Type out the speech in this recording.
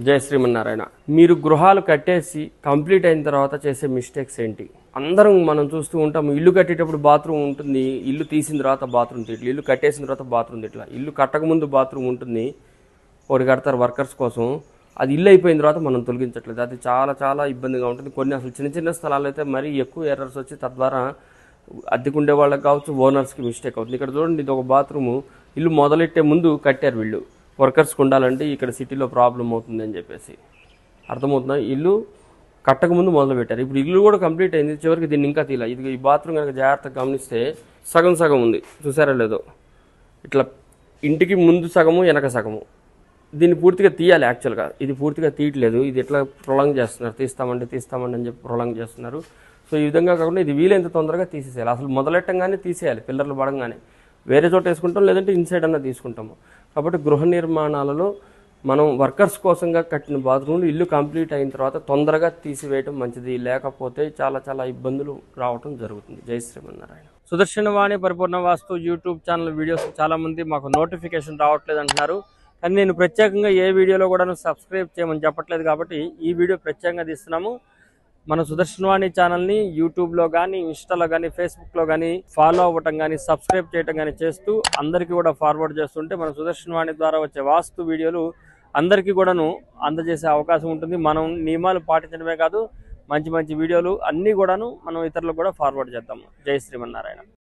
జై శ్రీమన్నారాయణ. మీరు గృహాలు కట్టేసి కంప్లీట్ అయిన తర్వాత చేసే మిస్టేక్స్ ఏంటి? అందరం మనం చూస్తూ ఉంటాం. ఇల్లు కట్టేటప్పుడు బాత్రూమ్ ఉంటుంది, ఇల్లు తీసిన తర్వాత బాత్రూమ్ తిట్ల, ఇల్లు కట్టేసిన తర్వాత బాత్రూమ్ తిట్ల, ఇల్లు కట్టకముందు బాత్రూమ్ ఉంటుంది, ఒకటి కడతారు వర్కర్స్ కోసం, అది ఇల్లు అయిపోయిన తర్వాత మనం తొలగించట్లేదు. అది చాలా చాలా ఇబ్బందిగా ఉంటుంది. కొన్ని అసలు చిన్న చిన్న స్థలాలు అయితే మరీ ఎక్కువ ఎర్రర్స్ వచ్చి తద్వారా అద్దెకుండే వాళ్ళకి కావచ్చు, ఓనర్స్కి మిస్టేక్ అవుతుంది. ఇక్కడ చూడండి, ఇది ఒక బాత్రూము, ఇల్లు మొదలెట్టే ముందు కట్టారు వీళ్ళు, వర్కర్స్కి ఉండాలంటే ఇక్కడ సిటీలో ప్రాబ్లం అవుతుంది అని చెప్పేసి. అర్థమవుతుందా? ఇల్లు కట్టకముందు మొదలు పెట్టారు. ఇప్పుడు ఇల్లు కూడా కంప్లీట్ అయింది, చివరికి దీన్ని ఇంకా తీయాలి. ఇది ఈ బాత్రూమ్ కనుక జాగ్రత్తగా గమనిస్తే సగం సగం ఉంది, చూసారా లేదో? ఇట్లా ఇంటికి ముందు సగము వెనక సగము. దీన్ని పూర్తిగా తీయాలి యాక్చువల్గా. ఇది పూర్తిగా తీయట్లేదు, ఇది ఎట్లా ప్రొలాంగ్ చేస్తున్నారు, తీస్తామండి అని చెప్పి ప్రొలాంగ్ చేస్తున్నారు. సో ఈ విధంగా కాకుండా ఇది వీలైనంత తొందరగా తీసేసేయాలి. అసలు మొదలెట్టంగానే తీసేయాలి, పిల్లర్లు పడంగానే. వేరే చోట వేసుకుంటాం, లేదంటే ఇన్సైడ్ అన్న తీసుకుంటాము. కాబట్టి గృహ నిర్మాణాలలో మనం వర్కర్స్ కోసంగా కట్టిన బాత్రూమ్లు ఇల్లు కంప్లీట్ అయిన తర్వాత తొందరగా తీసివేయడం మంచిది, లేకపోతే చాలా చాలా ఇబ్బందులు రావటం జరుగుతుంది. జై శ్రీమన్నారాయణ. సుదర్శన వాణి పరిపూర్ణ వాస్తు యూట్యూబ్ ఛానల్ వీడియోస్ చాలామంది మాకు నోటిఫికేషన్ రావట్లేదు అంటున్నారు. కానీ నేను ప్రత్యేకంగా ఏ వీడియోలో కూడా సబ్స్క్రైబ్ చేయమని చెప్పట్లేదు, కాబట్టి ఈ వీడియో ప్రత్యేకంగా తీస్తున్నాము. మన సుదర్శనవాణి ఛానల్ని యూట్యూబ్లో కానీ, ఇన్స్టాలో కానీ, ఫేస్బుక్లో కానీ ఫాలో అవ్వటం కానీ, సబ్స్క్రైబ్ చేయటం కానీ చేస్తూ అందరికీ కూడా ఫార్వర్డ్ చేస్తుంటే మన సుదర్శనవాణి ద్వారా వచ్చే వాస్తు వీడియోలు అందరికీ కూడాను అందజేసే అవకాశం ఉంటుంది. మనం నియమాలు పాటించడమే కాదు, మంచి మంచి వీడియోలు అన్నీ కూడాను మనం ఇతరులకు కూడా ఫార్వర్డ్ చేద్దాము. జై శ్రీమన్నారాయణ.